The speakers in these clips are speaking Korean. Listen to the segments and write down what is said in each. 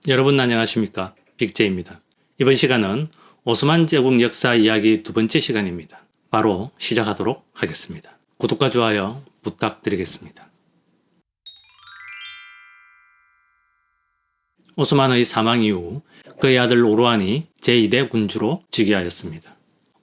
여러분 안녕하십니까? 빅제입니다. 이번 시간은 오스만 제국 역사 이야기 두 번째 시간입니다. 바로 시작하도록 하겠습니다. 구독과 좋아요 부탁드리겠습니다. 오스만의 사망 이후 그의 아들 오르완이 제2대 군주로 즉위하였습니다.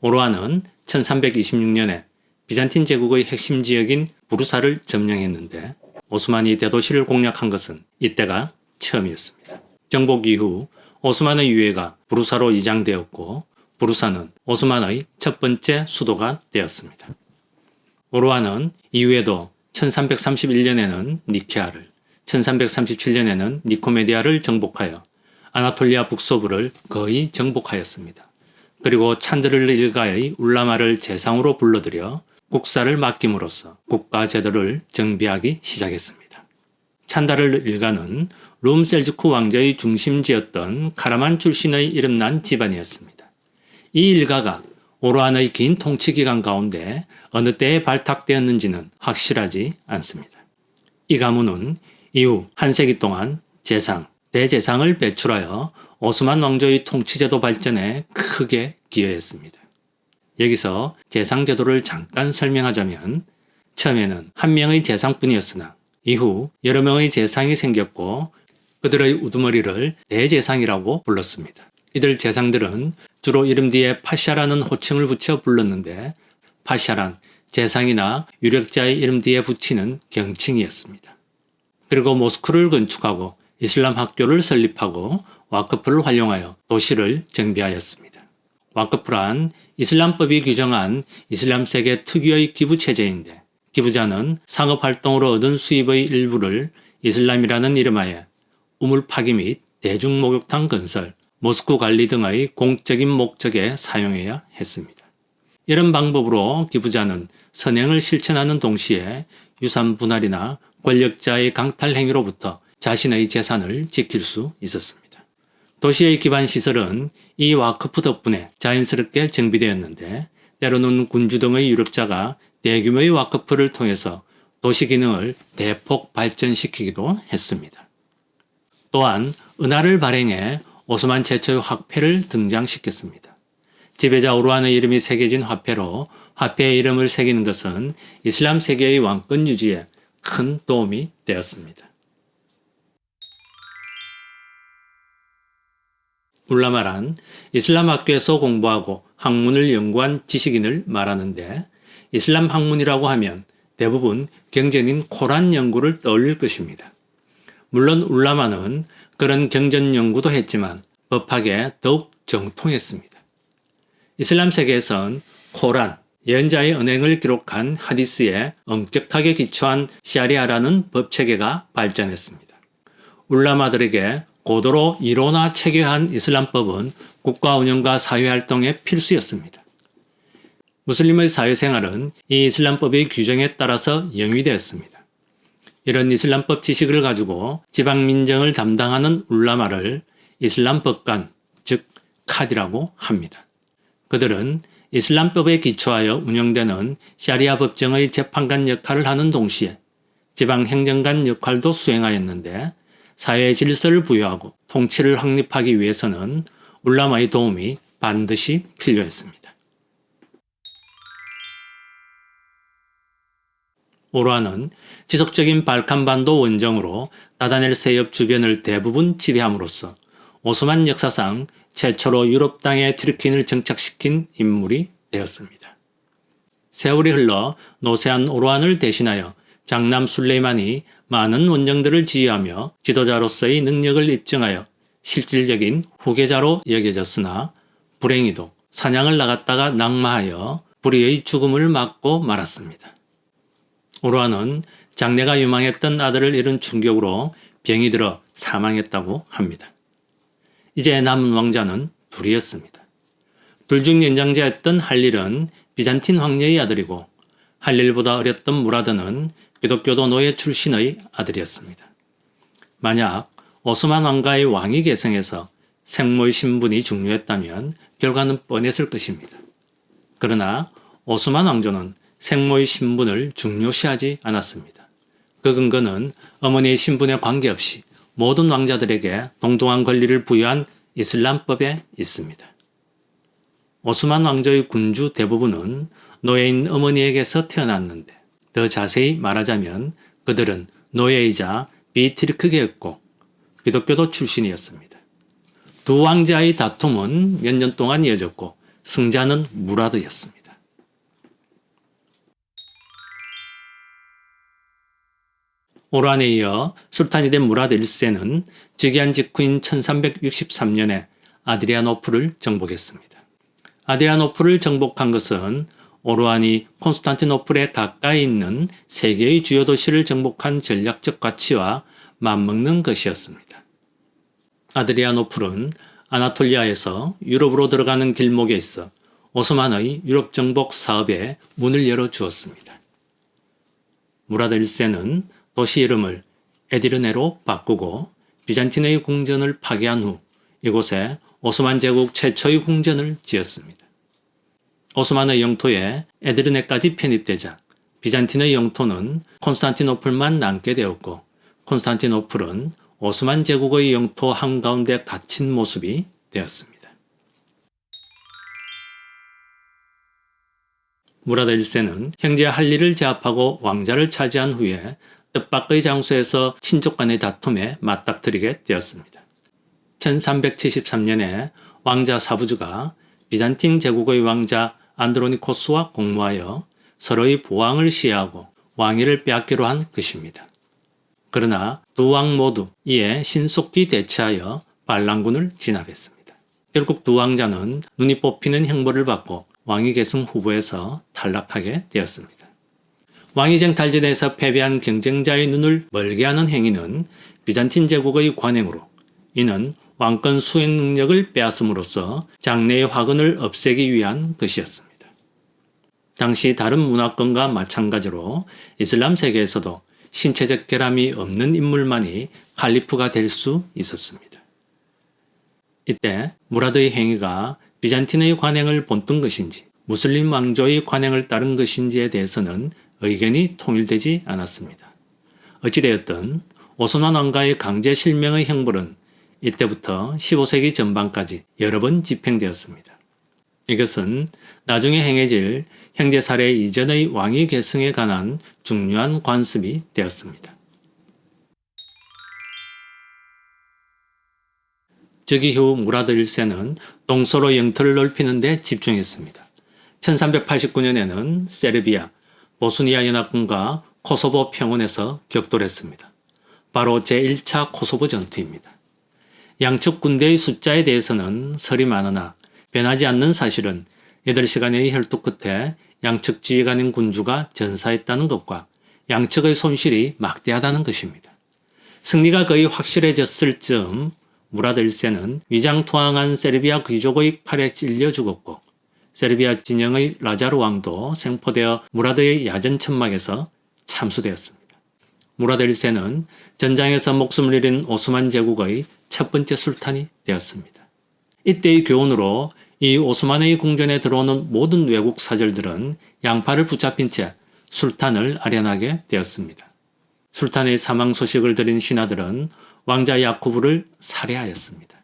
오르완은 1326년에 비잔틴 제국의 핵심 지역인 부르사를 점령했는데 오스만이 대도시를 공략한 것은 이때가 처음이었습니다. 정복 이후 오스만의 유해가 부르사로 이장되었고 부르사는 오스만의 첫 번째 수도가 되었습니다. 오르완은 이후에도 1331년에는 니케아를, 1337년에는 니코메디아를 정복하여 아나톨리아 북서부를 거의 정복하였습니다. 그리고 찬드르르 일가의 울라마를 제상으로 불러들여 국사를 맡김으로써 국가 제도를 정비하기 시작했습니다. 찬다르르 일가는 룸셀주크 왕조의 중심지였던 카라만 출신의 이름난 집안이었습니다. 이 일가가 오르완의 긴 통치 기간 가운데 어느 때에 발탁되었는지는 확실하지 않습니다. 이 가문은 이후 한 세기 동안 재상, 대재상을 배출하여 오스만 왕조의 통치제도 발전에 크게 기여했습니다. 여기서 재상제도를 잠깐 설명하자면 처음에는 한 명의 재상뿐이었으나 이후 여러 명의 재상이 생겼고 그들의 우두머리를 대재상이라고 불렀습니다. 이들 재상들은 주로 이름 뒤에 파샤라는 호칭을 붙여 불렀는데 파샤란 재상이나 유력자의 이름 뒤에 붙이는 경칭이었습니다. 그리고 모스크를 건축하고 이슬람 학교를 설립하고 와크프를 활용하여 도시를 정비하였습니다. 와크프란 이슬람법이 규정한 이슬람 세계 특유의 기부 체제인데 기부자는 상업활동으로 얻은 수입의 일부를 이슬람이라는 이름하에 우물 파기 및 대중목욕탕 건설, 모스크 관리 등의 공적인 목적에 사용해야 했습니다. 이런 방법으로 기부자는 선행을 실천하는 동시에 유산 분할이나 권력자의 강탈 행위로부터 자신의 재산을 지킬 수 있었습니다. 도시의 기반 시설은 이 와크프 덕분에 자연스럽게 정비되었는데 때로는 군주 등의 유력자가 대규모의 와크프를 통해서 도시 기능을 대폭 발전시키기도 했습니다. 또한 은하를 발행해 오스만 최초의 화폐를 등장시켰습니다. 지배자 오르완의 이름이 새겨진 화폐로 화폐의 이름을 새기는 것은 이슬람 세계의 왕권 유지에 큰 도움이 되었습니다. 울라마란 이슬람 학교에서 공부하고 학문을 연구한 지식인을 말하는데 이슬람 학문이라고 하면 대부분 경전인 코란 연구를 떠올릴 것입니다. 물론 울라마는 그런 경전 연구도 했지만 법학에 더욱 정통했습니다. 이슬람 세계에선 코란, 예언자의 언행을 기록한 하디스에 엄격하게 기초한 샤리아라는 법체계가 발전했습니다. 울라마들에게 고도로 이론화 체계한 이슬람법은 국가 운영과 사회활동의 필수였습니다. 무슬림의 사회생활은 이 이슬람법의 규정에 따라서 영위되었습니다. 이런 이슬람법 지식을 가지고 지방민정을 담당하는 울라마를 이슬람 법관, 즉 카디라고 합니다. 그들은 이슬람법에 기초하여 운영되는 샤리아 법정의 재판관 역할을 하는 동시에 지방행정관 역할도 수행하였는데 사회의 질서를 부여하고 통치를 확립하기 위해서는 울라마의 도움이 반드시 필요했습니다. 오르완은 지속적인 발칸반도 원정으로 다다넬 세협 주변을 대부분 지배함으로써 오스만 역사상 최초로 유럽 땅에 트르킨을 정착시킨 인물이 되었습니다. 세월이 흘러 노세한 오르완을 대신하여 장남 술레이만이 많은 원정들을 지휘하며 지도자로서의 능력을 입증하여 실질적인 후계자로 여겨졌으나 불행히도 사냥을 나갔다가 낙마하여 불의의 죽음을 맞고 말았습니다. 오르완은 장래가 유망했던 아들을 잃은 충격으로 병이 들어 사망했다고 합니다. 이제 남은 왕자는 둘이었습니다. 둘 중 연장자였던 할릴은 비잔틴 황녀의 아들이고 할릴보다 어렸던 무라드는 기독교도 노예 출신의 아들이었습니다. 만약 오스만 왕가의 왕위 계승에서 생모의 신분이 중요했다면 결과는 뻔했을 것입니다. 그러나 오스만 왕조는 생모의 신분을 중요시하지 않았습니다. 그 근거는 어머니의 신분에 관계없이 모든 왕자들에게 동등한 권리를 부여한 이슬람법에 있습니다. 오스만 왕조의 군주 대부분은 노예인 어머니에게서 태어났는데 더 자세히 말하자면 그들은 노예이자 비티르크계였고 기독교도 출신이었습니다. 두 왕자의 다툼은 몇 년 동안 이어졌고 승자는 무라드였습니다. 오란에 이어 술탄이 된 무라드 1세는 즉위한 직후인 1363년에 아드리아노플을 정복했습니다. 아드리아노플을 정복한 것은 오르안이 콘스탄티노플에 가까이 있는 세계의 주요 도시를 정복한 전략적 가치와 맞먹는 것이었습니다. 아드리아노플은 아나톨리아에서 유럽으로 들어가는 길목에 있어 오스만의 유럽 정복 사업에 문을 열어주었습니다. 무라드 1세는 도시 이름을 에디르네로 바꾸고 비잔틴의 궁전을 파괴한 후 이곳에 오스만 제국 최초의 궁전을 지었습니다. 오스만의 영토에 에디르네까지 편입되자 비잔틴의 영토는 콘스탄티노플만 남게 되었고 콘스탄티노플은 오스만 제국의 영토 한가운데 갇힌 모습이 되었습니다. 무라드 1세는 형제 할리를 제압하고 왕자를 차지한 후에 뜻밖의 장소에서 친족 간의 다툼에 맞닥뜨리게 되었습니다. 1373년에 왕자 사부즈가 비잔틴 제국의 왕자 안드로니코스와 공모하여 서로의 보왕을 시해하고 왕위를 빼앗기로 한 것입니다. 그러나 두 왕 모두 이에 신속히 대처하여 반란군을 진압했습니다. 결국 두 왕자는 눈이 뽑히는 형벌을 받고 왕위 계승 후보에서 탈락하게 되었습니다. 왕위쟁 탈진에서 패배한 경쟁자의 눈을 멀게 하는 행위는 비잔틴 제국의 관행으로 이는 왕권 수행 능력을 빼앗음으로써 장래의 화근을 없애기 위한 것이었습니다. 당시 다른 문화권과 마찬가지로 이슬람 세계에서도 신체적 결함이 없는 인물만이 칼리프가 될 수 있었습니다. 이때 무라드의 행위가 비잔틴의 관행을 본뜬 것인지 무슬림 왕조의 관행을 따른 것인지에 대해서는 의견이 통일되지 않았습니다. 어찌되었든 오스만 왕가의 강제 실명의 형벌은 이때부터 15세기 전반까지 여러 번 집행되었습니다. 이것은 나중에 행해질 형제살해 이전의 왕위 계승에 관한 중요한 관습이 되었습니다. 즉위 후 무라드 1세는 동서로 영토를 넓히는 데 집중했습니다. 1389년에는 세르비아, 보스니아 연합군과 코소보 평원에서 격돌했습니다. 바로 제1차 코소보 전투입니다. 양측 군대의 숫자에 대해서는 설이 많으나 변하지 않는 사실은 8시간의 혈투 끝에 양측 지휘관인 군주가 전사했다는 것과 양측의 손실이 막대하다는 것입니다. 승리가 거의 확실해졌을 즈음 무라드 1세는 위장투항한 세르비아 귀족의 칼에 찔려 죽었고 세르비아 진영의 라자르 왕도 생포되어 무라드의 야전 천막에서 참수되었습니다. 무라드 1세는 전장에서 목숨을 잃은 오스만 제국의 첫 번째 술탄이 되었습니다. 이때의 교훈으로 이 오스만의 궁전에 들어오는 모든 외국 사절들은 양팔을 붙잡힌 채 술탄을 아련하게 되었습니다. 술탄의 사망 소식을 들은 신하들은 왕자 야쿠브를 살해하였습니다.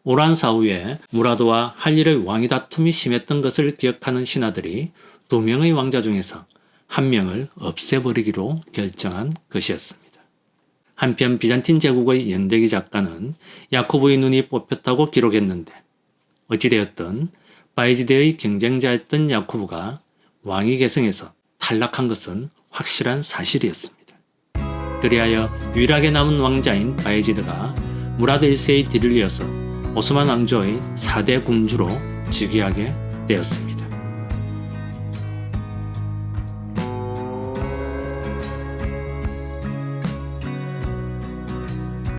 오란 사후에 무라드와 할릴의 왕위 다툼이 심했던 것을 기억하는 신하들이 2명의 왕자 중에서 1명을 없애버리기로 결정한 것이었습니다. 한편 비잔틴 제국의 연대기 작가는 야쿠브의 눈이 뽑혔다고 기록했는데 어찌되었든 바이지드의 경쟁자였던 야쿠브가 왕위 계승에서 탈락한 것은 확실한 사실이었습니다. 그리하여 유일하게 남은 왕자인 바이지드가 무라드 1세의 뒤를 이어서 오스만 왕조의 4대 군주로 즉위하게 되었습니다.